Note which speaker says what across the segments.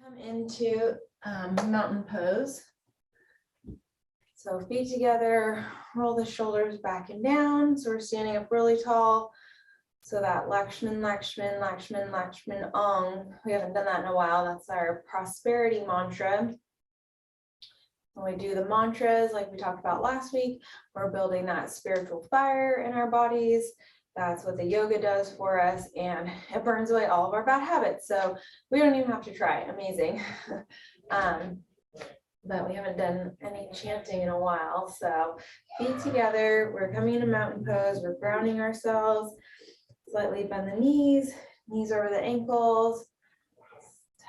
Speaker 1: Come into mountain pose. So feet together, roll the shoulders back and down. So we're standing up really tall. So that Lakshman, Lakshman, Lakshman, Lakshman, Ong. We haven't done that in a while. That's our prosperity mantra. When we do the mantras, like we talked about last week, we're building that spiritual fire in our bodies. That's what the yoga does for us, and it burns away all of our bad habits. So we don't even have to try. Amazing. But we haven't done any chanting in a while. So feet together, we're coming into mountain pose, we're grounding ourselves, slightly bend the knees, knees over the ankles,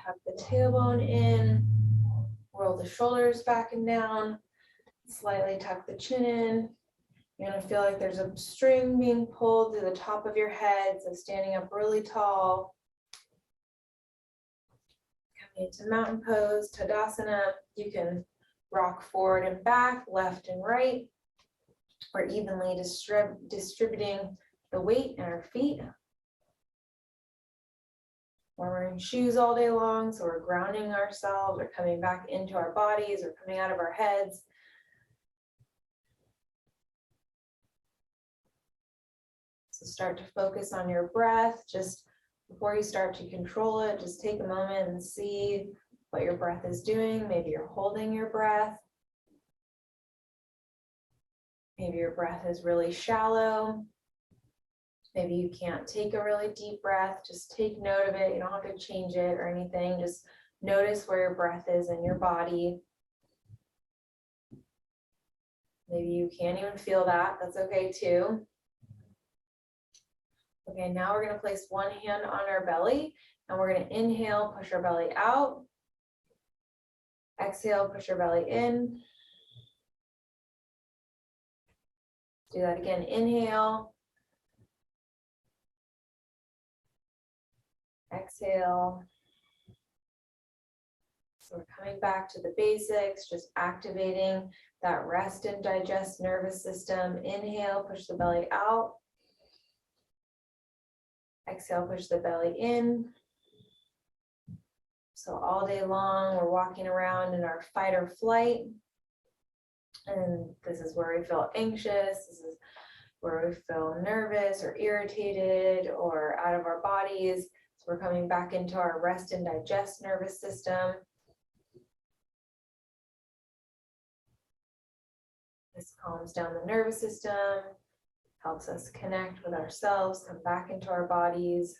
Speaker 1: tuck the tailbone in, roll the shoulders back and down, slightly tuck the chin in. You're gonna feel like there's a string being pulled through the top of your head, so standing up really tall. Coming into mountain pose, Tadasana. You can rock forward and back, left and right, or evenly distributing the weight in our feet. We're wearing shoes all day long, so we're grounding ourselves, we're coming back into our bodies, or coming out of our heads. So start to focus on your breath. Just before you start to control it, just take a moment and see what your breath is doing. Maybe you're holding your breath. Maybe your breath is really shallow. Maybe you can't take a really deep breath. Just take note of it. You don't have to change it or anything. Just notice where your breath is in your body. Maybe you can't even feel that. That's okay too. Okay, now we're going to place one hand on our belly, and we're going to inhale, push our belly out. Exhale, push our belly in. Do that again. Inhale. Exhale. So we're coming back to the basics, just activating that rest and digest nervous system. Inhale, push the belly out. Exhale, push the belly in. So all day long, we're walking around in our fight or flight. And this is where we feel anxious. This is where we feel nervous or irritated or out of our bodies. So we're coming back into our rest and digest nervous system. This calms down the nervous system, helps us connect with ourselves, come back into our bodies.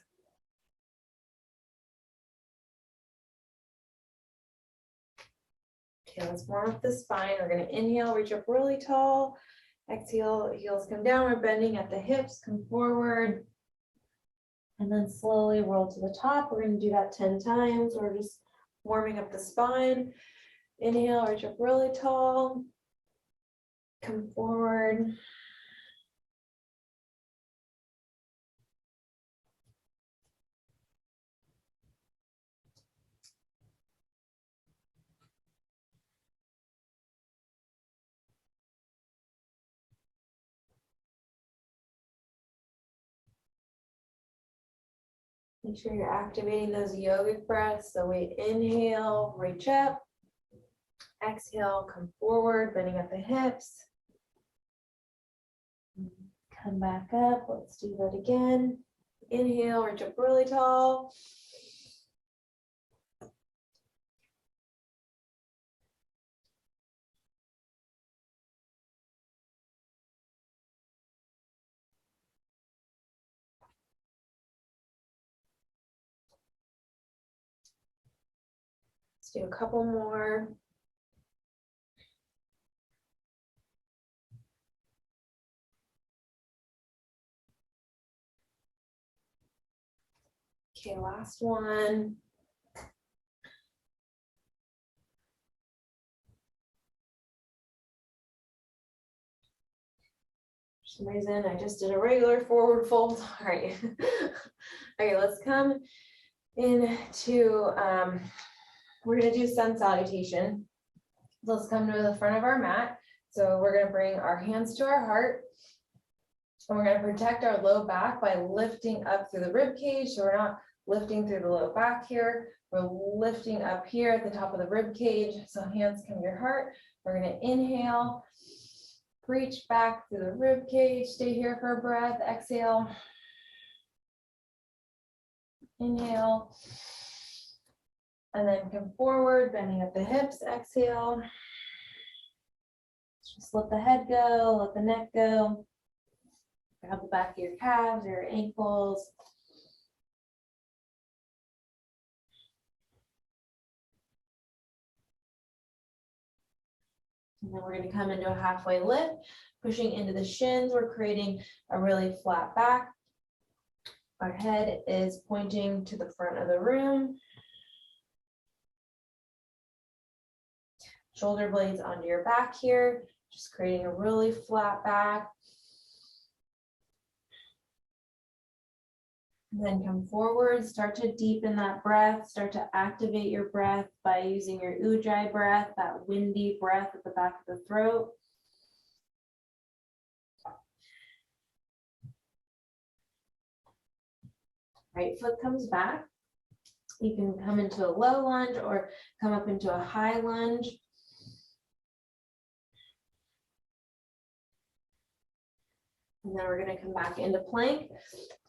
Speaker 1: Okay, let's warm up the spine. We're going to inhale, reach up really tall. Exhale, heels come down. We're bending at the hips, come forward. And then slowly roll to the top. We're going to do that 10 times. We're just warming up the spine. Inhale, reach up really tall. Come forward. Make sure you're activating those yogic breaths. So we inhale, reach up. Exhale, come forward, bending at the hips. Come back up. Let's do that again. Inhale, reach up really tall. Let's do a couple more. Okay, last one. For some reason, I just did a regular forward fold. All right. Okay, let's come into, we're going to do sun salutation. So let's come to the front of our mat. So we're going to bring our hands to our heart. And we're going to protect our low back by lifting up through the rib cage. So we're not lifting through the low back here. We're lifting up here at the top of the rib cage. So hands come to your heart. We're going to inhale, reach back through the rib cage. Stay here for a breath. Exhale. Inhale. And then come forward, bending at the hips. Exhale. Just let the head go, let the neck go. Grab the back of your calves or your ankles. And then we're going to come into a halfway lift, pushing into the shins. We're creating a really flat back. Our head is pointing to the front of the room. Shoulder blades onto your back here, just creating a really flat back. And then come forward, start to deepen that breath, start to activate your breath by using your ujjayi breath, that windy breath at the back of the throat. Right foot comes back. You can come into a low lunge or come up into a high lunge. And then we're going to come back into plank.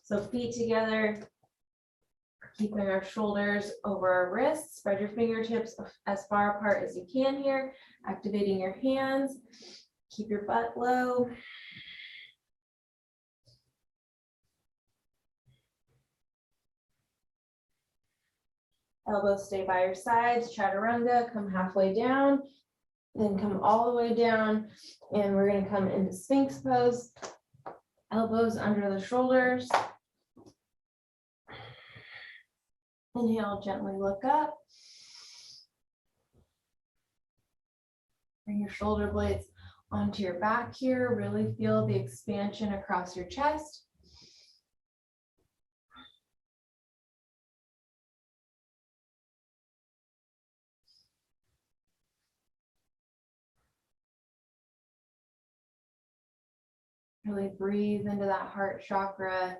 Speaker 1: So feet together, keeping our shoulders over our wrists. Spread your fingertips as far apart as you can here. Activating your hands. Keep your butt low. Elbows stay by your sides. Chaturanga, come halfway down. Then come all the way down. And we're going to come into Sphinx pose. Elbows under the shoulders. Inhale, gently look up. Bring your shoulder blades onto your back here. Really feel the expansion across your chest. Really breathe into that heart chakra,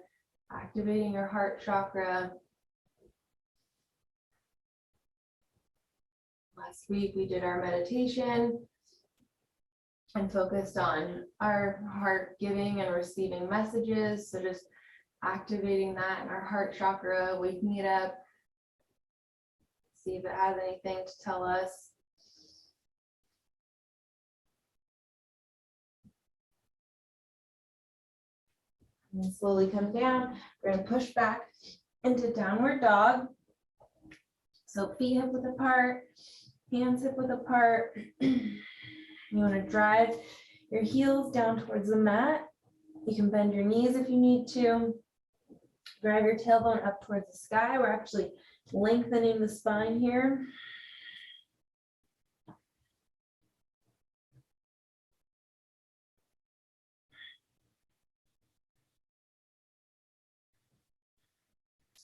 Speaker 1: activating your heart chakra. Last week we did our meditation and focused on our heart giving and receiving messages. So just activating that in our heart chakra, waking it up, see if it has anything to tell us. And then slowly come down. We're going to push back into downward dog. So feet hip width apart, hands hip width apart. You want to drive your heels down towards the mat. You can bend your knees if you need to. Drive your tailbone up towards the sky. We're actually lengthening the spine here.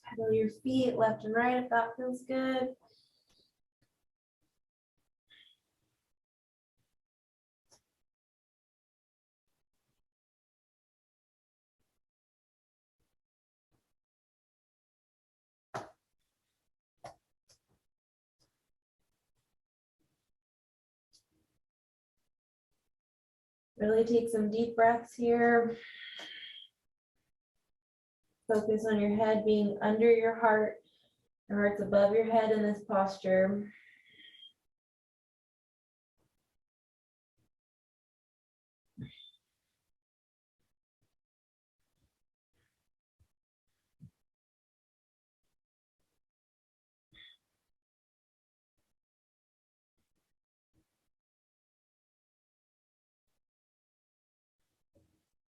Speaker 1: Pedal your feet left and right if that feels good. Really take some deep breaths here. Focus on your head being under your heart. Your heart's above your head in this posture.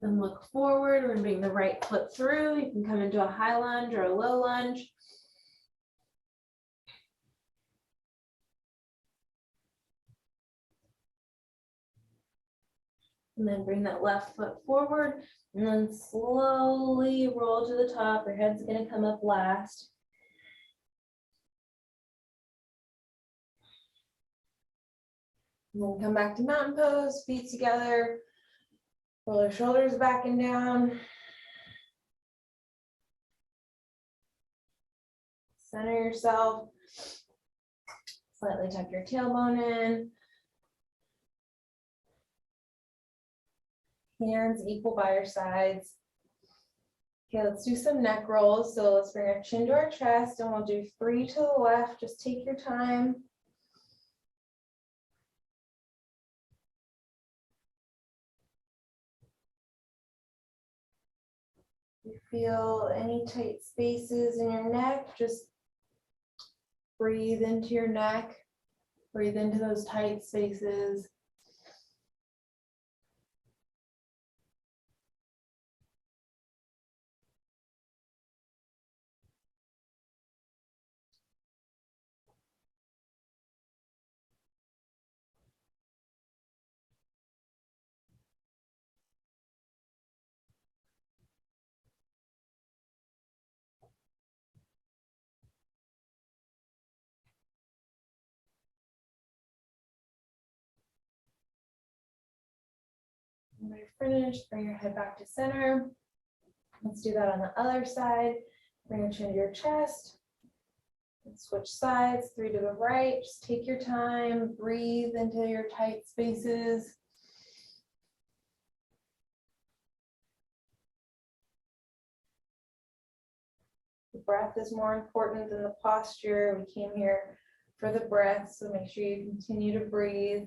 Speaker 1: Then look forward. We're going to bring the right foot through. You can come into a high lunge or a low lunge. And then bring that left foot forward and then slowly roll to the top. Your head's going to come up last. And then come back to mountain pose, feet together. Roll your shoulders back and down. Center yourself. Slightly tuck your tailbone in. Hands equal by your sides. Okay, let's do some neck rolls. So let's bring our chin to our chest and we'll do 3 to the left. Just take your time. If you feel any tight spaces in your neck, just breathe into your neck. Breathe into those tight spaces. When you're finished, bring your head back to center. Let's do that on the other side. Bring your chin to your chest. And switch sides, 3 to the right. Just take your time, breathe into your tight spaces. The breath is more important than the posture. We came here for the breath, so make sure you continue to breathe.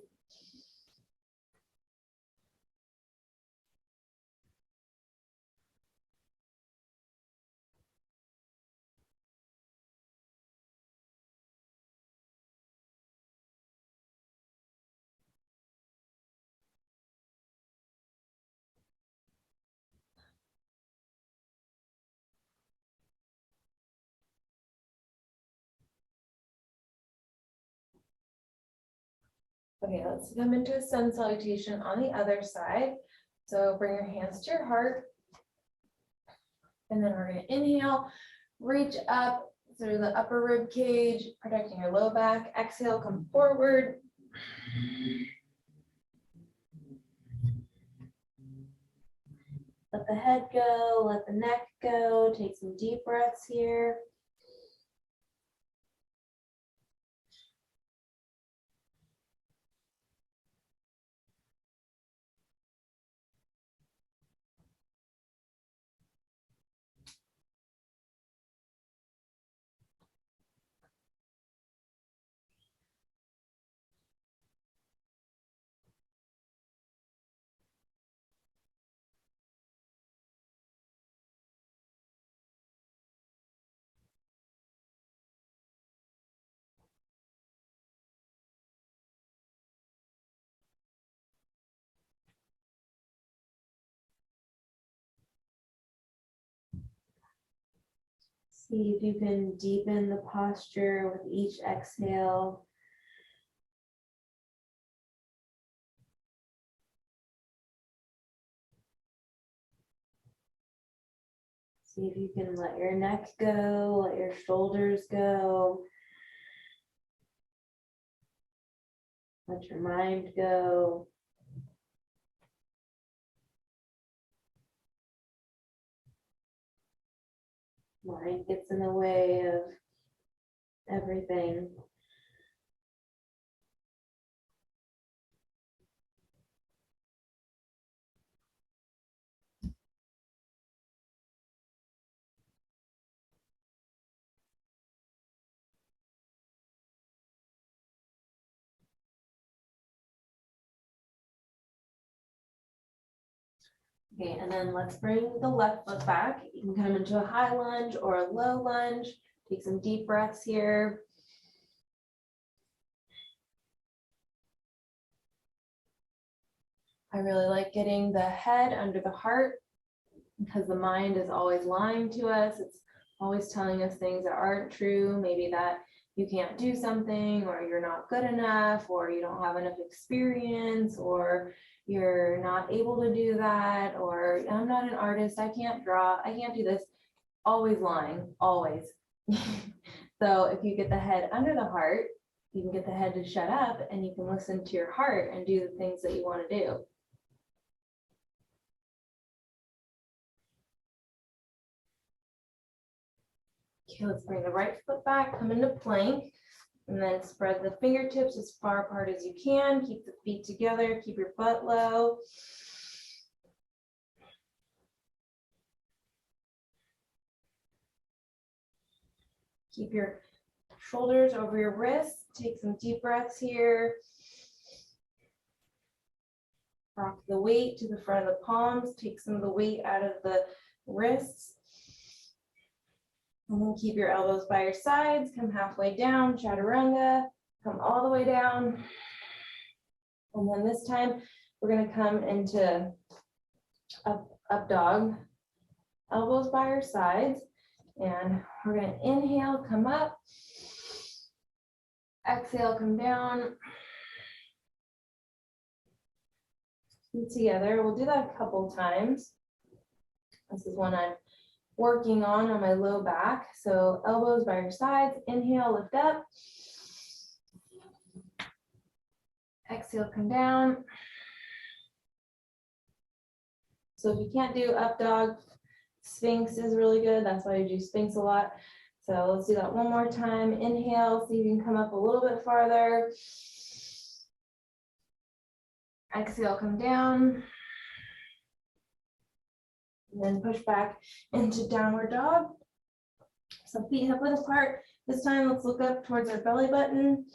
Speaker 1: Okay, let's come into a sun salutation on the other side. So bring your hands to your heart. And then we're going to inhale, reach up through the upper rib cage, protecting your low back. Exhale, come forward. Let the head go, let the neck go. Take some deep breaths here. See if you can deepen the posture with each exhale. See if you can let your neck go, let your shoulders go. Let your mind go. Mind gets in the way of everything. Okay, and then let's bring the left foot back. You can come into a high lunge or a low lunge. Take some deep breaths here. I really like getting the head under the heart because the mind is always lying to us. It's always telling us things that aren't true. Maybe that you can't do something, or you're not good enough, or you don't have enough experience, or you're not able to do that, or I'm not an artist, I can't draw, I can't do this. Always lying, always. So if you get the head under the heart, you can get the head to shut up and you can listen to your heart and do the things that you want to do. Okay, let's bring the right foot back, come into plank, and then spread the fingertips as far apart as you can. Keep the feet together, keep your butt low. Keep your shoulders over your wrists. Take some deep breaths here. Rock the weight to the front of the palms. Take some of the weight out of the wrists. And then keep your elbows by your sides. Come halfway down, chaturanga. Come all the way down. And then this time, we're going to come into up dog. Elbows by your sides. And we're going to inhale, come up. Exhale, come down. Feet together. We'll do that a couple times. This is one I'm working on my low back. So elbows by your sides. Inhale, lift up. Exhale, come down. So if you can't do up dog, Sphinx is really good. That's why I do Sphinx a lot. So let's do that one more time. Inhale, so you can come up a little bit farther. Exhale, come down. And then push back into downward dog. So feet hip width apart. This time, let's look up towards our belly button.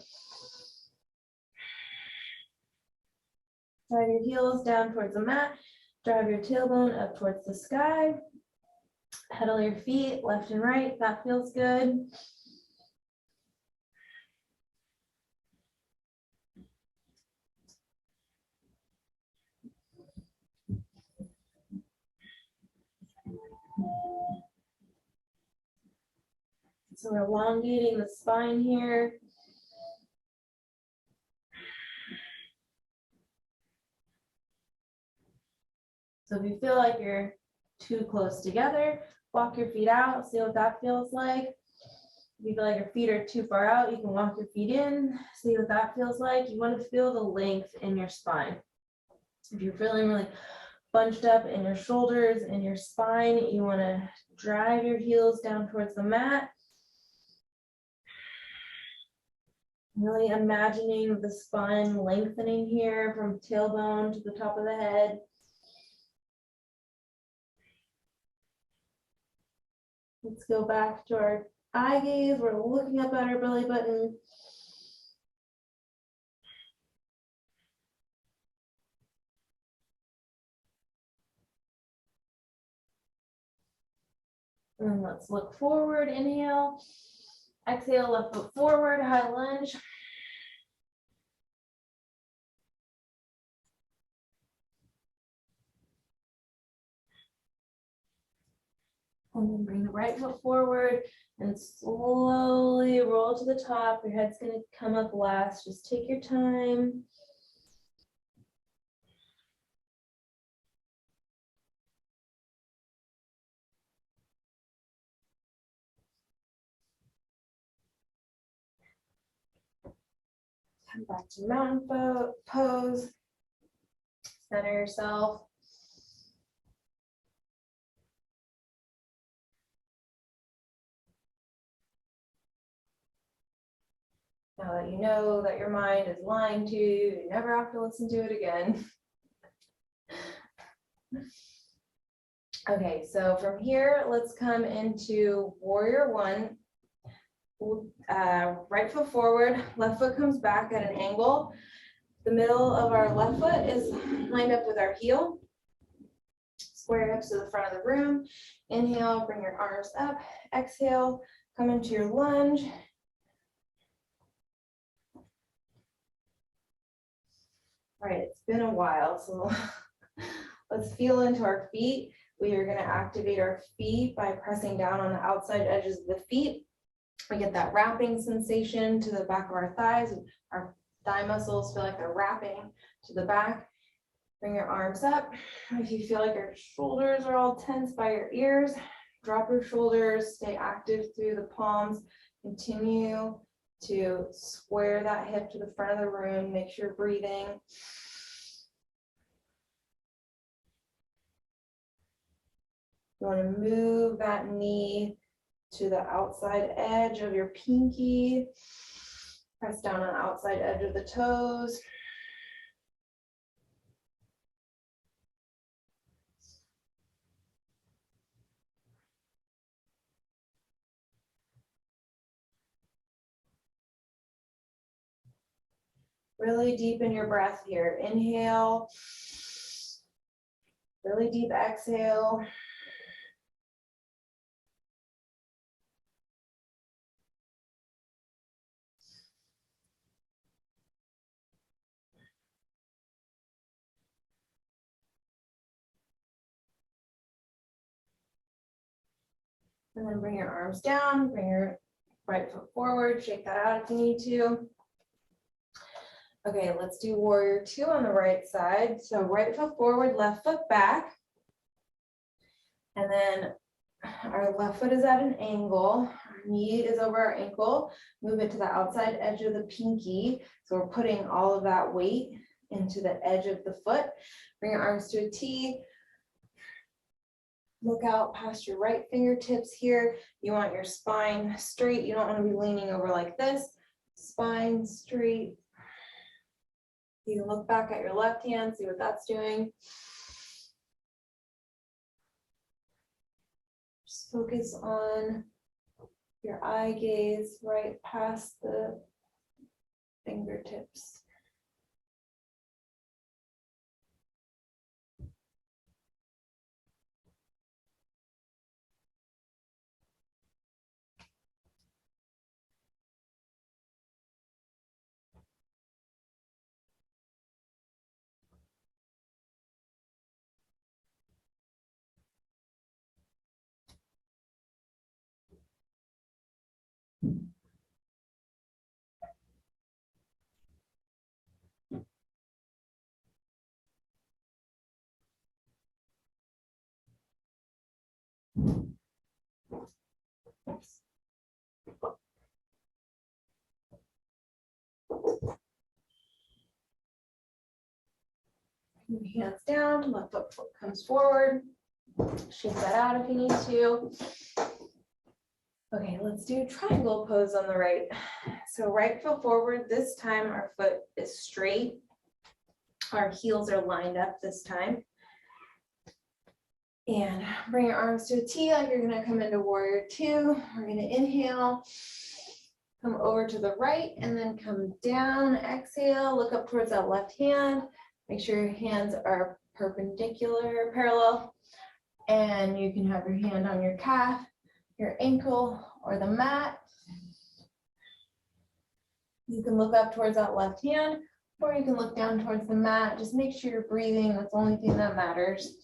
Speaker 1: Drive your heels down towards the mat. Drive your tailbone up towards the sky. Pedal your feet left and right. That feels good. So we're elongating the spine here. So if you feel like you're too close together, walk your feet out, see what that feels like. If you feel like your feet are too far out, you can walk your feet in, see what that feels like. You want to feel the length in your spine. If you're feeling really bunched up in your shoulders and your spine, you want to drive your heels down towards the mat. Really imagining the spine lengthening here from tailbone to the top of the head. Let's go back to our eye gaze. We're looking up at our belly button. And let's look forward, inhale. Exhale, left foot forward, high lunge. And then bring the right foot forward and slowly roll to the top. Your head's gonna come up last. Just take your time. Come back to mountain pose. Center yourself. Now that you know that your mind is lying to you, you never have to listen to it again. Okay, so from here, let's come into warrior one. Right foot forward, left foot comes back at an angle. The middle of our left foot is lined up with our heel. Square hips to the front of the room. Inhale, bring your arms up. Exhale, come into your lunge. All right, it's been a while, so let's feel into our feet. We are going to activate our feet by pressing down on the outside edges of the feet. We get that wrapping sensation to the back of our thighs. Our thigh muscles feel like they're wrapping to the back. Bring your arms up. If you feel like your shoulders are all tense by your ears, drop your shoulders, stay active through the palms. Continue to square that hip to the front of the room. Make sure you're breathing. You want to move that knee to the outside edge of your pinky. Press down on the outside edge of the toes. Really deepen your breath here. Inhale. Really deep exhale. And then bring your arms down, bring your right foot forward, shake that out if you need to. Okay, let's do warrior two on the right side. So right foot forward, left foot back. And then our left foot is at an angle. Our knee is over our ankle. Move it to the outside edge of the pinky. So we're putting all of that weight into the edge of the foot. Bring your arms to a T. Look out past your right fingertips here. You want your spine straight. You don't want to be leaning over like this. Spine straight. You can look back at your left hand, see what that's doing. Just focus on your eye gaze right past the fingertips. Hands down, left foot comes forward. Shake that out if you need to. Okay, let's do triangle pose on the right. So right foot forward, this time our foot is straight. Our heels are lined up this time. And bring your arms to a T like you're gonna come into warrior two. We're gonna inhale, come over to the right and then come down, exhale, look up towards that left hand. Make sure your hands are perpendicular, parallel, and you can have your hand on your calf, your ankle, or the mat. You can look up towards that left hand, or you can look down towards the mat. Just make sure you're breathing. That's the only thing that matters.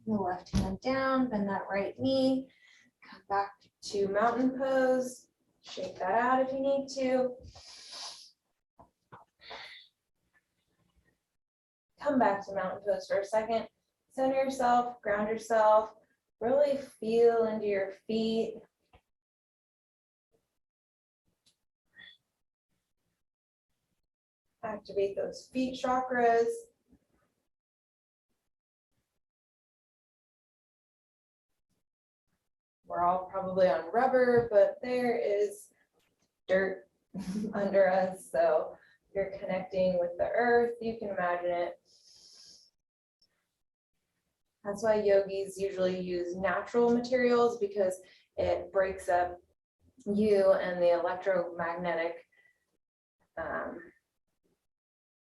Speaker 1: The left hand down, bend that right knee, come back to mountain pose. Shake that out if you need to. Come back to mountain pose for a second. Center yourself, ground yourself, really feel into your feet. Activate those feet chakras. We're all probably on rubber, but there is dirt under us. So if you're connecting with the earth, you can imagine it. That's why yogis usually use natural materials, because it breaks up you and the electromagnetic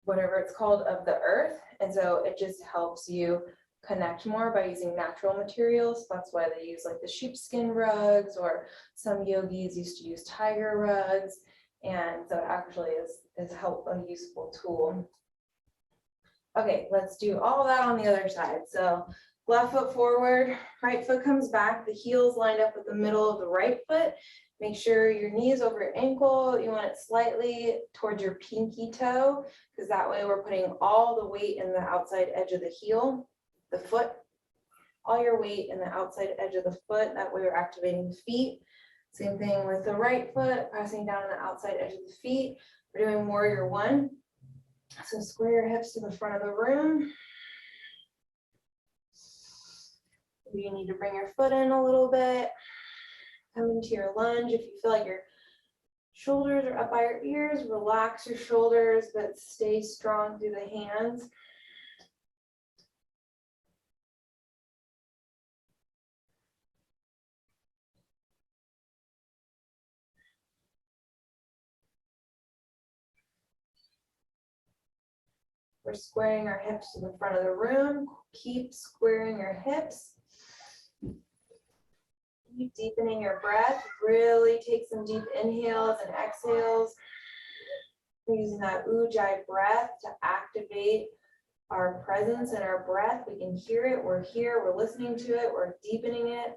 Speaker 1: whatever it's called, of the earth. And so it just helps you connect more by using natural materials. That's why they use like the sheepskin rugs, or some yogis used to use tiger rugs. And so it actually is a useful tool. Okay, let's do all that on the other side. So left foot forward, right foot comes back, the heels lined up with the middle of the right foot. Make sure your knee is over your ankle. You want it slightly towards your pinky toe, because that way we're putting all the weight in the outside edge of the heel, the foot, all your weight in the outside edge of the foot. That way we're activating the feet. Same thing with the right foot, pressing down on the outside edge of the feet. We're doing warrior one. So square your hips to the front of the room. You need to bring your foot in a little bit. Come into your lunge. If you feel like your shoulders are up by your ears, relax your shoulders, but stay strong through the hands. We're squaring our hips to the front of the room. Keep squaring your hips. Keep deepening your breath. Really take some deep inhales and exhales. We're using that ujjayi breath to activate our presence and our breath. We can hear it. We're here. We're listening to it. We're deepening it.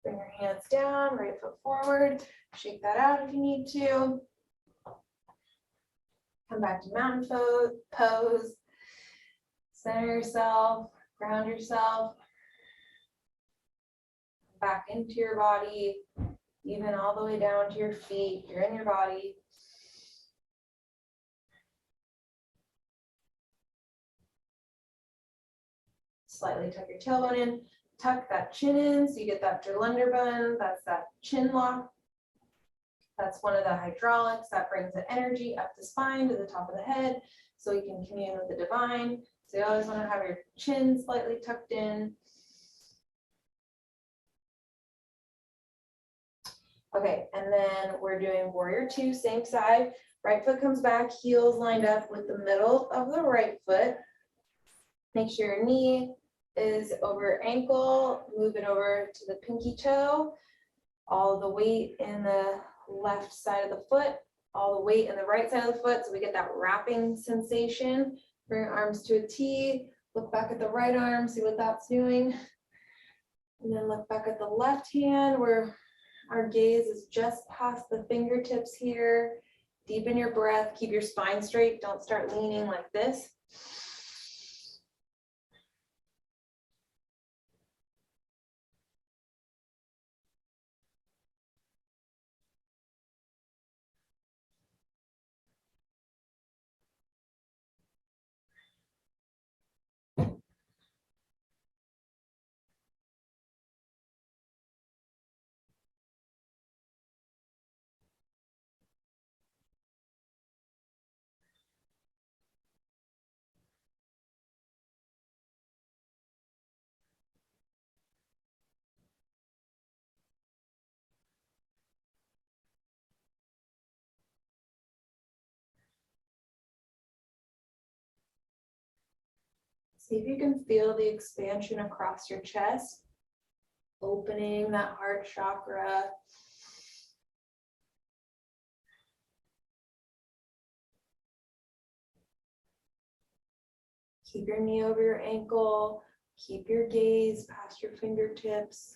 Speaker 1: Bring your hands down, right foot forward. Shake that out if you need to. Come back to mountain pose. Center yourself, ground yourself. Back into your body, even all the way down to your feet. You're in your body. Slightly tuck your tailbone in. Tuck that chin in so you get that Derlunderbund. That's that chin lock. That's one of the hydraulics that brings the energy up the spine to the top of the head so you can commune with the divine. So you always want to have your chin slightly tucked in. Okay, and then we're doing warrior two, same side. Right foot comes back, heels lined up with the middle of the right foot. Make sure your knee is over ankle, move it over to the pinky toe. All the weight in the left side of the foot, all the weight in the right side of the foot, so we get that wrapping sensation. Bring your arms to a T, look back at the right arm, see what that's doing. And then look back at the left hand where our gaze is just past the fingertips here. Deepen your breath, keep your spine straight, don't start leaning like this. See if you can feel the expansion across your chest, opening that heart chakra. Keep your knee over your ankle. Keep your gaze past your fingertips.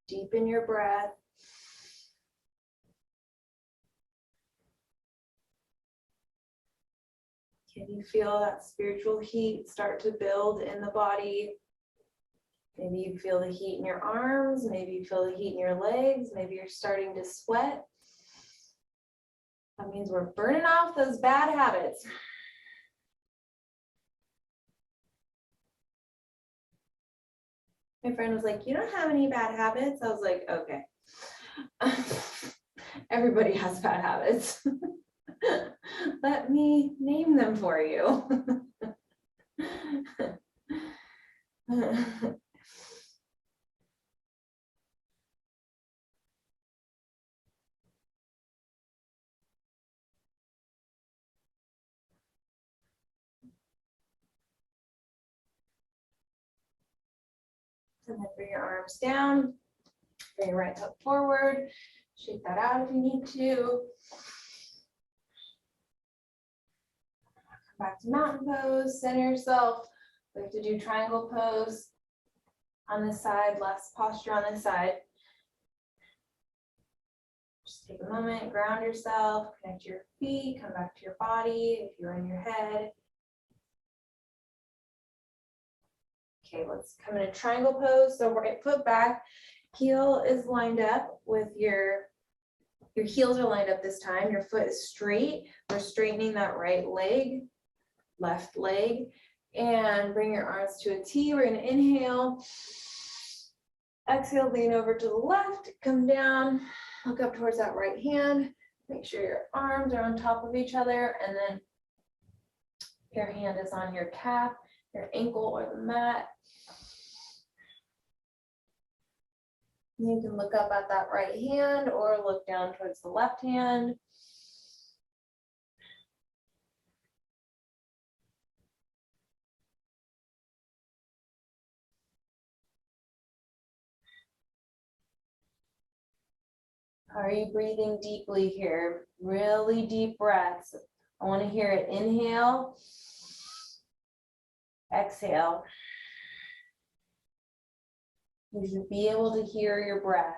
Speaker 1: Deepen your breath. Can you feel that spiritual heat start to build in the body? Maybe you feel the heat in your arms, maybe you feel the heat in your legs, maybe you're starting to sweat. That means we're burning off those bad habits. My friend was like, you don't have any bad habits? I was like, okay. Everybody has bad habits. Let me name them for you. And then bring your arms down, bring your right foot forward, shake that out if you need to. Come back to mountain pose, center yourself. We have to do triangle pose on this side, less posture on this side. Just take a moment, ground yourself, connect your feet, come back to your body if you're in your head. Okay, let's come in a triangle pose. So right foot back, heel is lined up with your heels are lined up this time. Your foot is straight. We're straightening that right leg, left leg, and bring your arms to a T. We're gonna inhale. Exhale, lean over to the left, come down, look up towards that right hand. Make sure your arms are on top of each other, and then your hand is on your calf, your ankle, or the mat. You can look up at that right hand or look down towards the left hand. Are you breathing deeply here? Really deep breaths. I want to hear it. Inhale, exhale. You should be able to hear your breath.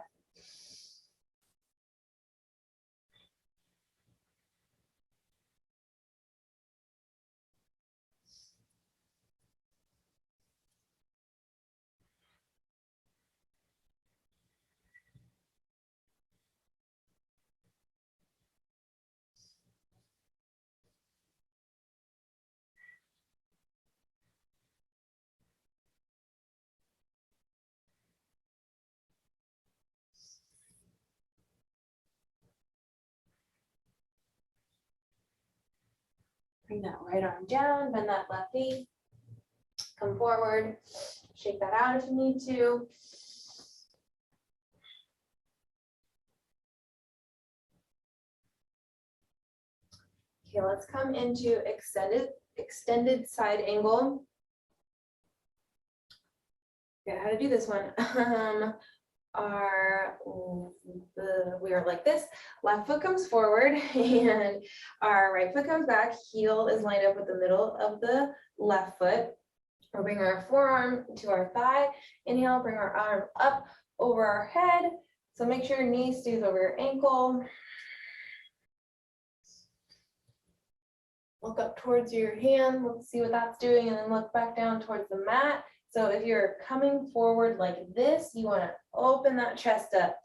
Speaker 1: Bring that right arm down, bend that left knee. Come forward, shake that out if you need to. Okay, let's come into extended side angle. Yeah, how to do this one. We are like this. Left foot comes forward and our right foot comes back. Heel is lined up with the middle of the left foot. We'll bring our forearm to our thigh. Inhale, bring our arm up over our head. So make sure your knee stays over your ankle. Look up towards your hand, let's see what that's doing, and then look back down towards the mat. So if you're coming forward like this, you want to open that chest up.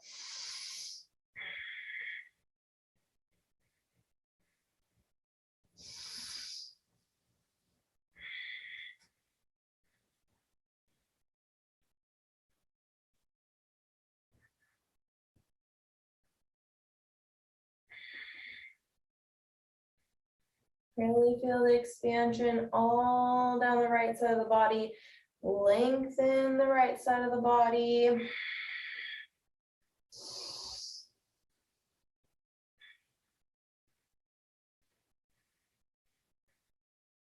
Speaker 1: Really feel the expansion all down the right side of the body. Lengthen the right side of the body.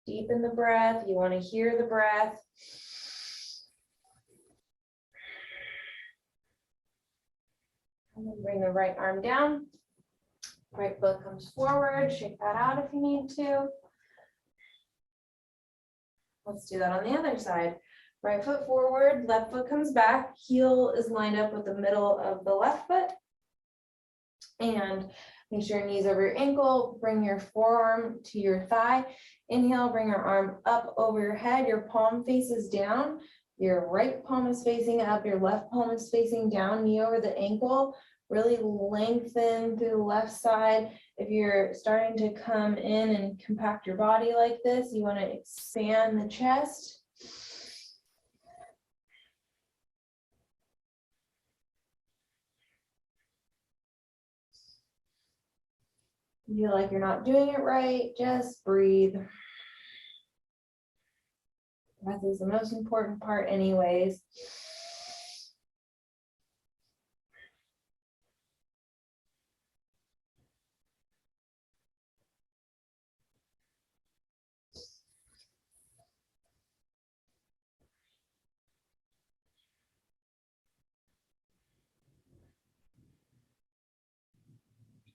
Speaker 1: Deepen the breath. You want to hear the breath. And then bring the right arm down. Right foot comes forward, shake that out if you need to. Let's do that on the other side. Right foot forward, left foot comes back, heel is lined up with the middle of the left foot. And make sure your knees over your ankle, bring your forearm to your thigh. Inhale, bring your arm up over your head, your palm faces down. Your right palm is facing up, your left palm is facing down, knee over the ankle. Really lengthen through the left side. If you're starting to come in and compact your body like this, you want to expand the chest. You feel like you're not doing it right, just breathe. Breath is the most important part anyways.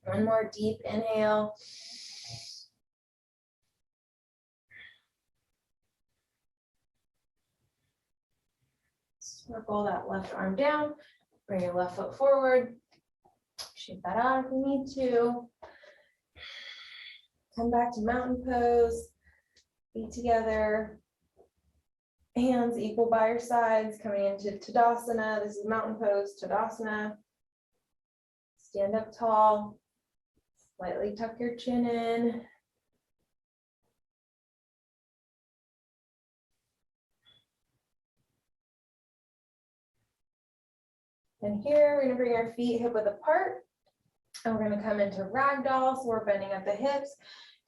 Speaker 1: One more deep inhale. Circle that left arm down, bring your left foot forward. Shake that out if you need to. Come back to mountain pose. Feet together. Hands equal by your sides, coming into Tadasana. This is mountain pose, Tadasana. Stand up tall. Slightly tuck your chin in. And here, we're gonna bring our feet hip width apart. And we're gonna come into ragdoll, so we're bending at the hips.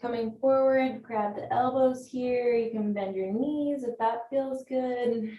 Speaker 1: Coming forward, grab the elbows here. You can bend your knees if that feels good.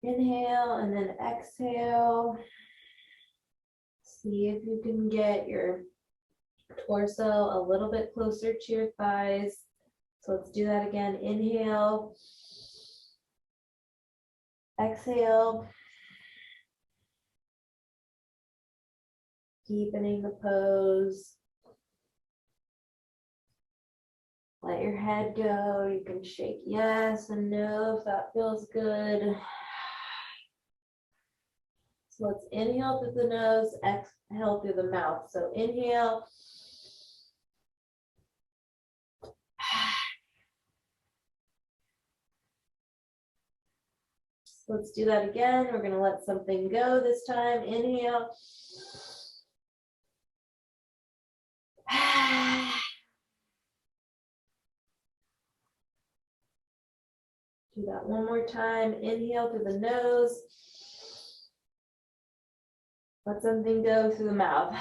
Speaker 1: Inhale and then exhale. See if you can get your torso a little bit closer to your thighs. So let's do that again. Inhale. Exhale. Deepening the pose. Let your head go. You can shake yes and no if that feels good. So let's inhale through the nose, exhale through the mouth. So inhale. Let's do that again. We're going to let something go this time. Inhale. Do that one more time. Inhale through the nose. Let something go through the mouth.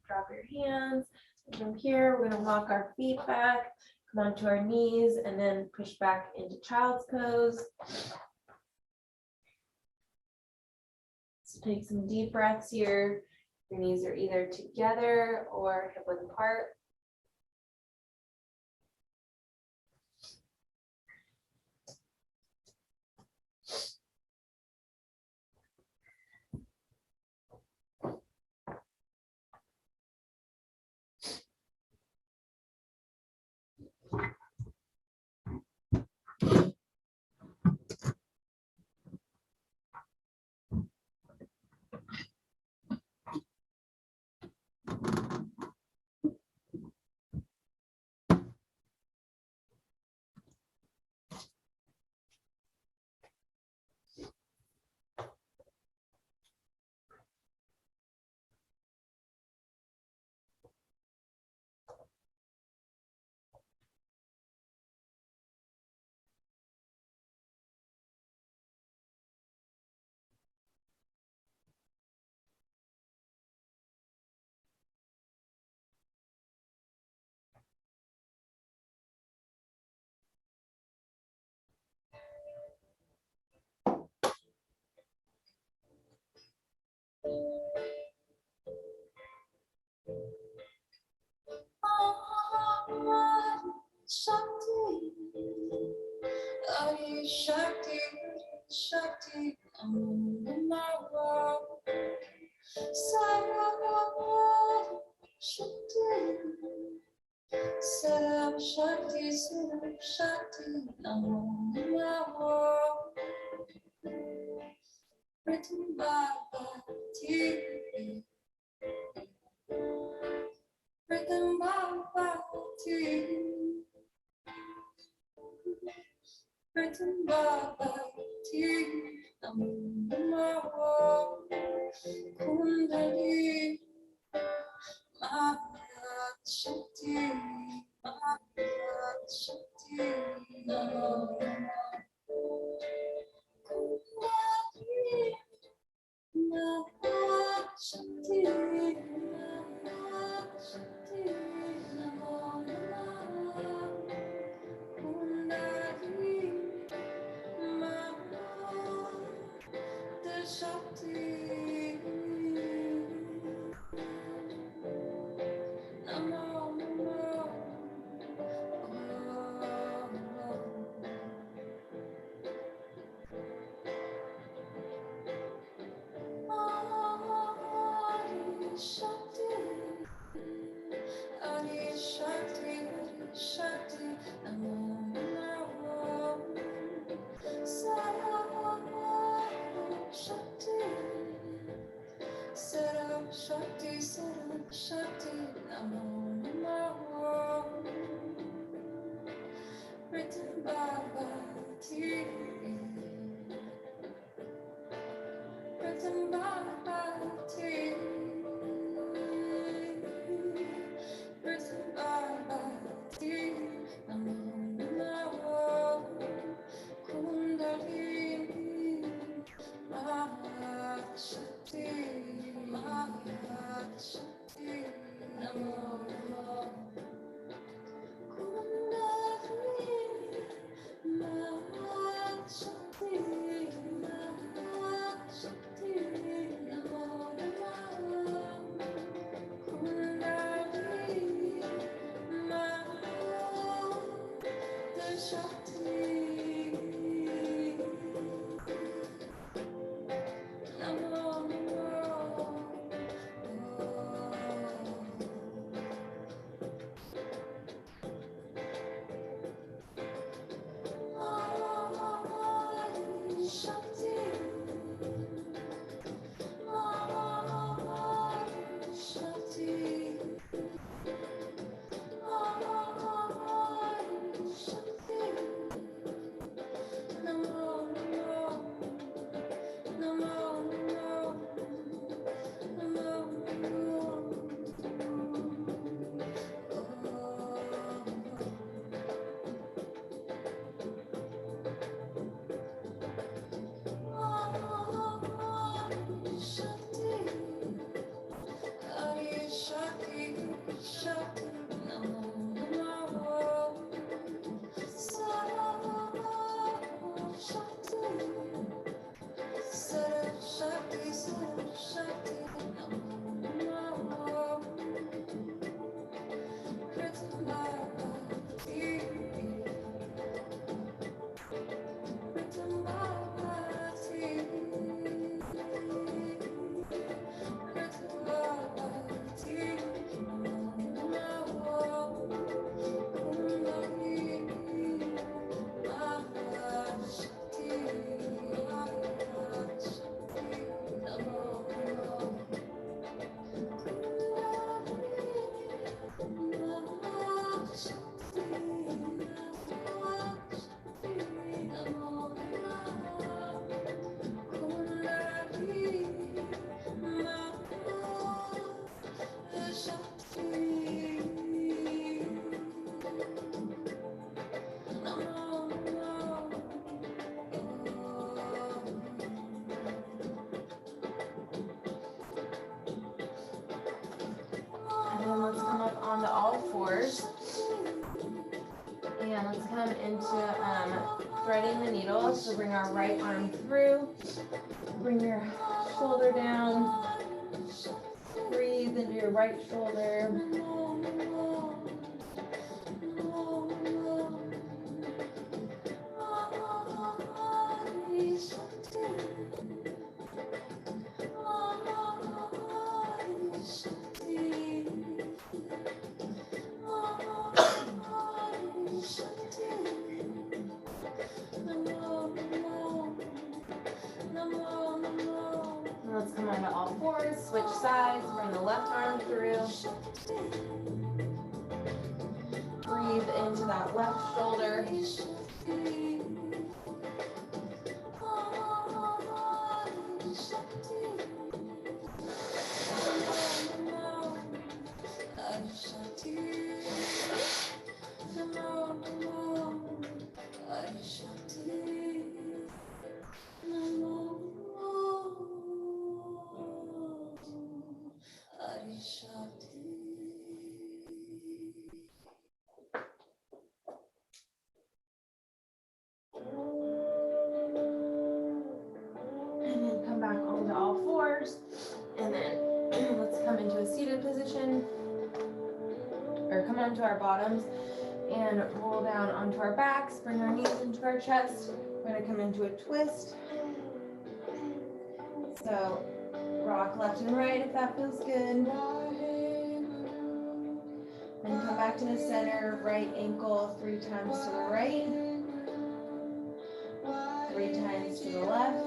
Speaker 1: Drop your hands. From here, we're going to walk our feet back, come onto our knees, and then push back into child's pose. So take some deep breaths here. Your knees are either together or hip width apart.
Speaker 2: Shakti, Shakti, Namo Namo. Written by Bhakti, written by Bhakti, written by Bhakti, Namo Namo. Kundali, Mahat Shakti, Mahat Shakti, Namo Namo. Kundali, Mahat Shakti, Mahat Shakti, Namo Namo. Kundali, Mahat Shakti, Namo Namo. Shakti, Adi Shakti, Shakti, Namo Namo. Saram Shakti, Saram Shakti, Saram Shakti, Namo Namo. Written by Bhakti, written by Bhakti, written by Bhakti, Namo Namo. Kundalini, Mahat Shakti, Mahat Shakti, Namo Namo. Kundalini, Mahat Shakti, Mahat Shakti, Namo Namo. Kundalini, Mahat Shakti, Namo Namo. Shakti, Shakti, Shakti, Namo Namo, Namo Namo, Shakti, Adi Shakti, Shakti, Namo Namo. Saram Shakti, Saram Shakti, Saram Shakti, Namo Namo. Written by Bhakti, written by Bhakti, written by Bhakti, Namo Namo. Kundalini, Mahat Shakti, Mahat Shakti, Namo Namo. Mahat Shakti, Mahat Shakti, Namo Namo. Kundalini, Mahat Shakti, Namo Namo.
Speaker 1: And then let's come up onto all fours. And let's come into threading the needle. So bring our right arm through. Bring your shoulder down. Breathe into your right shoulder. onto all fours, switch sides, bring the left arm through. Breathe into that left shoulder. And then come back onto all fours. And then let's come into a seated position. Or come onto our bottoms and roll down onto our backs. Bring our knees into our chest. We're going to come into a twist. So rock left and right if that feels good. Then come back to the center. Right ankle 3 times to the right. 3 times to the left.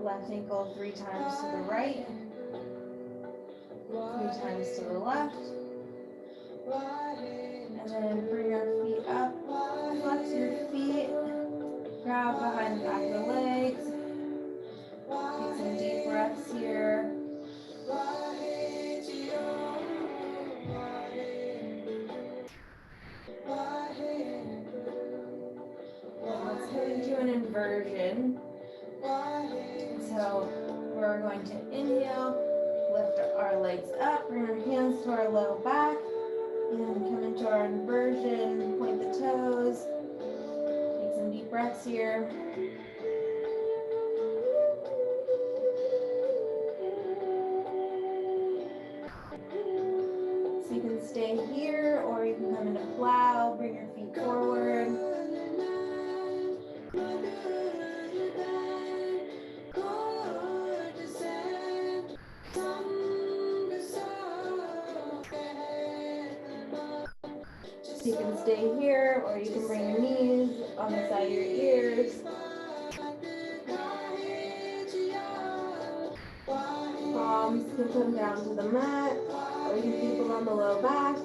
Speaker 1: Left ankle 3 times to the right. 3 times to the left. And then bring our feet up. Flex your feet. Grab behind the back of the legs. Take some deep breaths here. Let's go into an inversion. So we're going to inhale, lift our legs up, bring our hands to our low back, and come into our inversion, point the toes. Take some deep breaths here. So you can stay here, or you can come into plow, bring your feet forward. So you can stay here, or you can bring your knees on the side of your ears. Palms can come down to the mat, or you can keep them on the low back.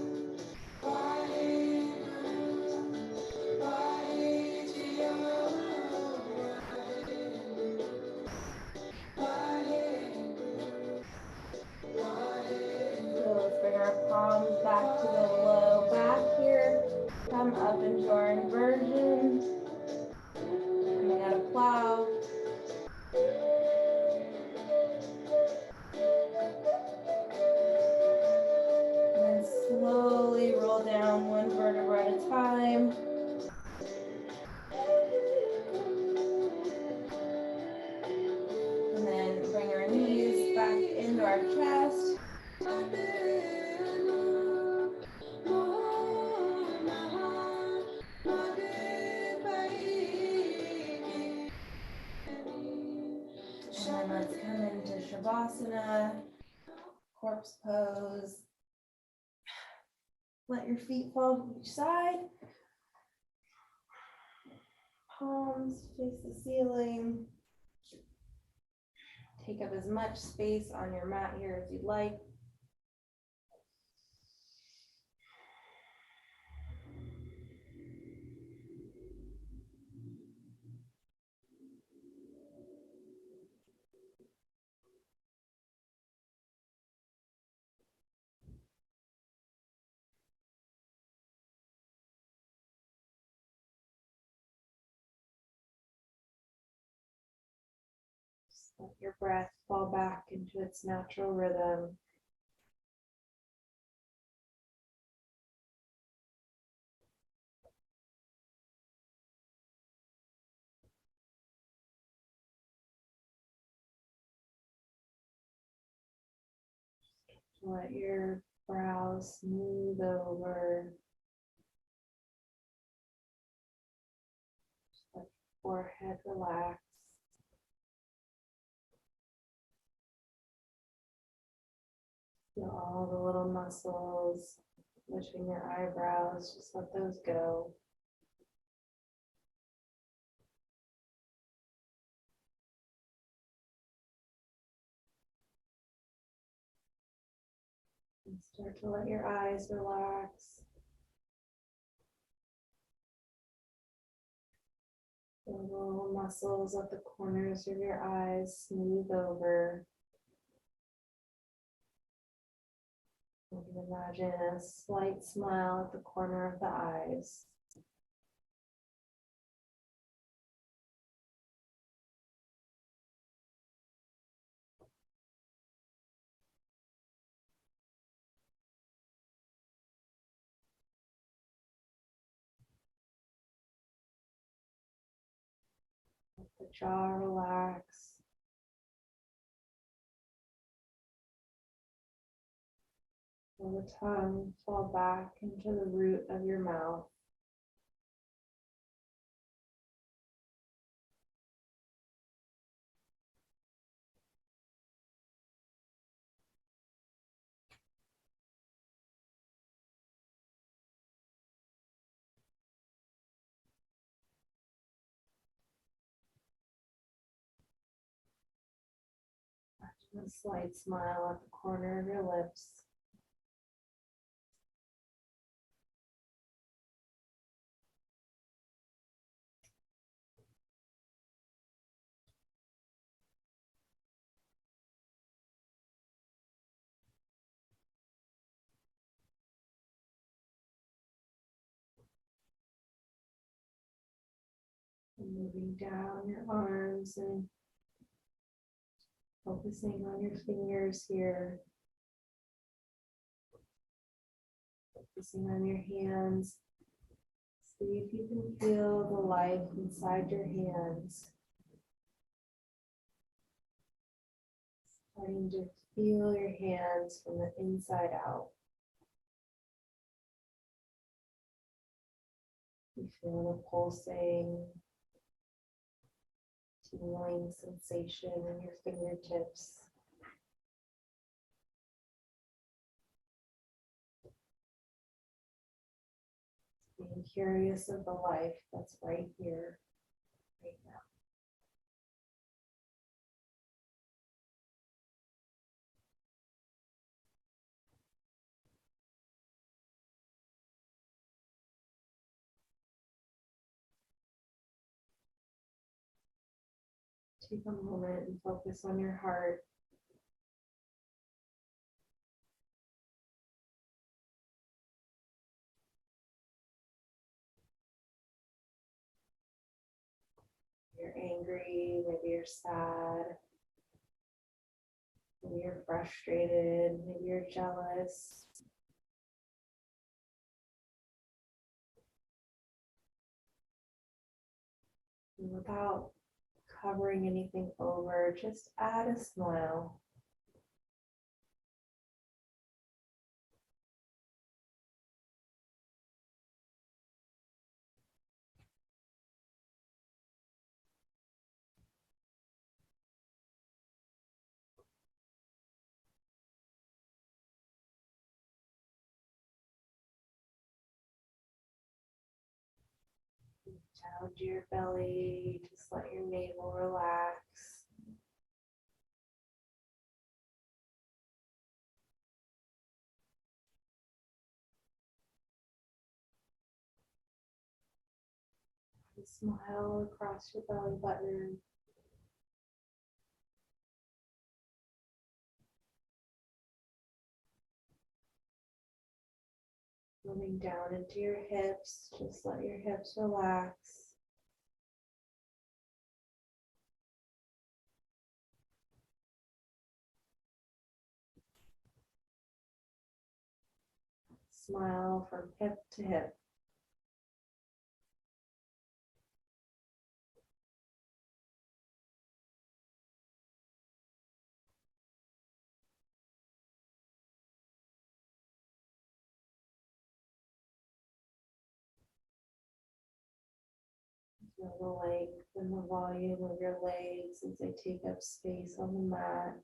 Speaker 1: So let's bring our palms back to the low back here. Come up into our inversion. Coming out of plow. And then slowly roll down one vertebra at a time. And then bring our knees back into our chest. And then let's come into Shavasana, corpse pose. Let your feet fall to each side. Palms face the ceiling. Take up as much space on your mat here as you'd like. Just let your breath fall back into its natural rhythm. Let your brows smooth over. Just let your forehead relax. Feel all the little muscles lifting your eyebrows. Just let those go. And start to let your eyes relax. The little muscles at the corners of your eyes smooth over. You can imagine a slight smile at the corner of the eyes. Let the jaw relax. Let the tongue fall back into the root of your mouth. A slight smile at the corner of your lips. And moving down your arms and focusing on your fingers here. Focusing on your hands. See if you can feel the life inside your hands. Starting to feel your hands from the inside out. You feel the pulsing, tingling sensation in your fingertips. Being curious of the life that's right here, right now. Take a moment and focus on your heart. You're angry, maybe you're sad, maybe you're frustrated, maybe you're jealous. And without covering anything over, just add a smile. Down to your belly, just let your navel relax. And smile across your belly button. Moving down into your hips, just let your hips relax. Smile from hip to hip. Feel the length and the volume of your legs as they take up space on the mat.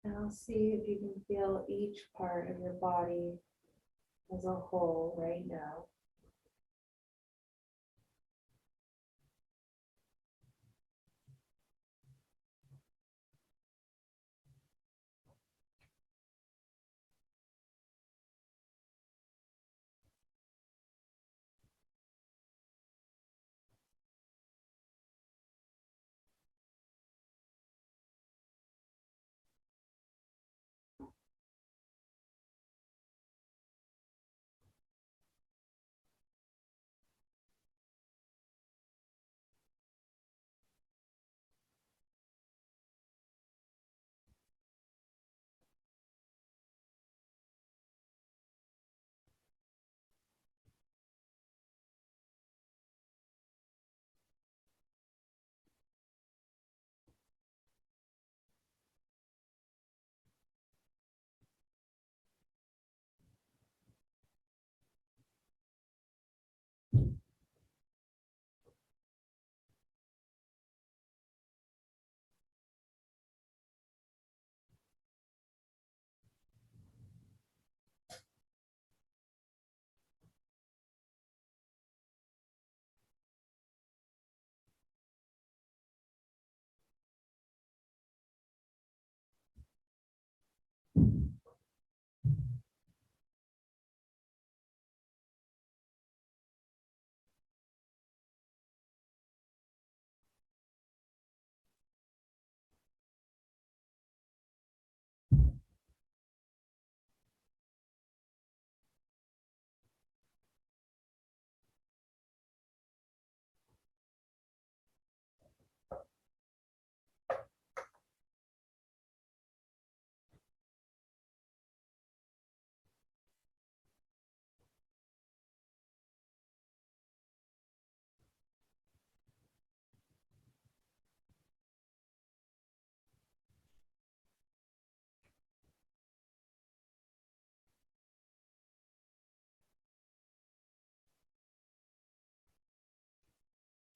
Speaker 1: Now see if you can feel each part of your body as a whole right now.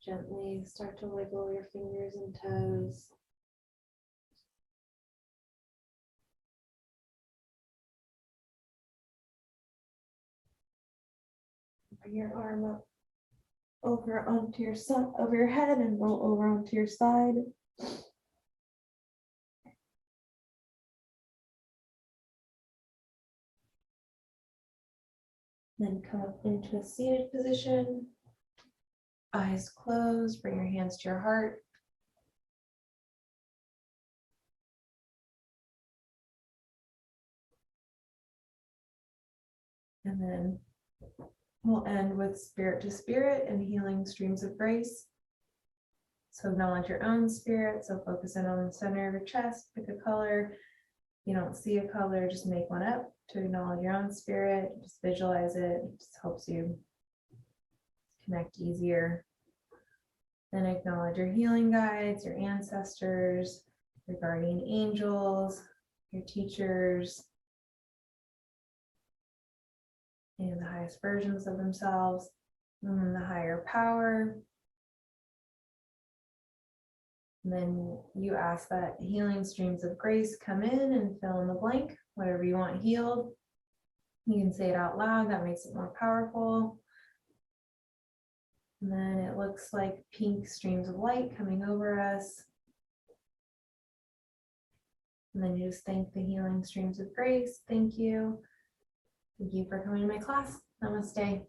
Speaker 1: Gently start to wiggle your fingers and toes. Bring your arm up over onto your side, over your head, and roll over onto your side. Then come up into a seated position. Eyes closed, bring your hands to your heart. And then we'll end with spirit to spirit and healing streams of grace. So acknowledge your own spirit. So focus in on the center of your chest, pick a color. If you don't see a color, just make one up to acknowledge your own spirit. Just visualize it. It just helps you connect easier. Then acknowledge your healing guides, your ancestors, your guardian angels, your teachers, and the highest versions of themselves, and then the higher power. And then you ask that healing streams of grace come in and fill in the blank, whatever you want healed. You can say it out loud, that makes it more powerful. And then it looks like pink streams of light coming over us. And then you just thank the healing streams of grace. Thank you. Thank you for coming to my class. Namaste.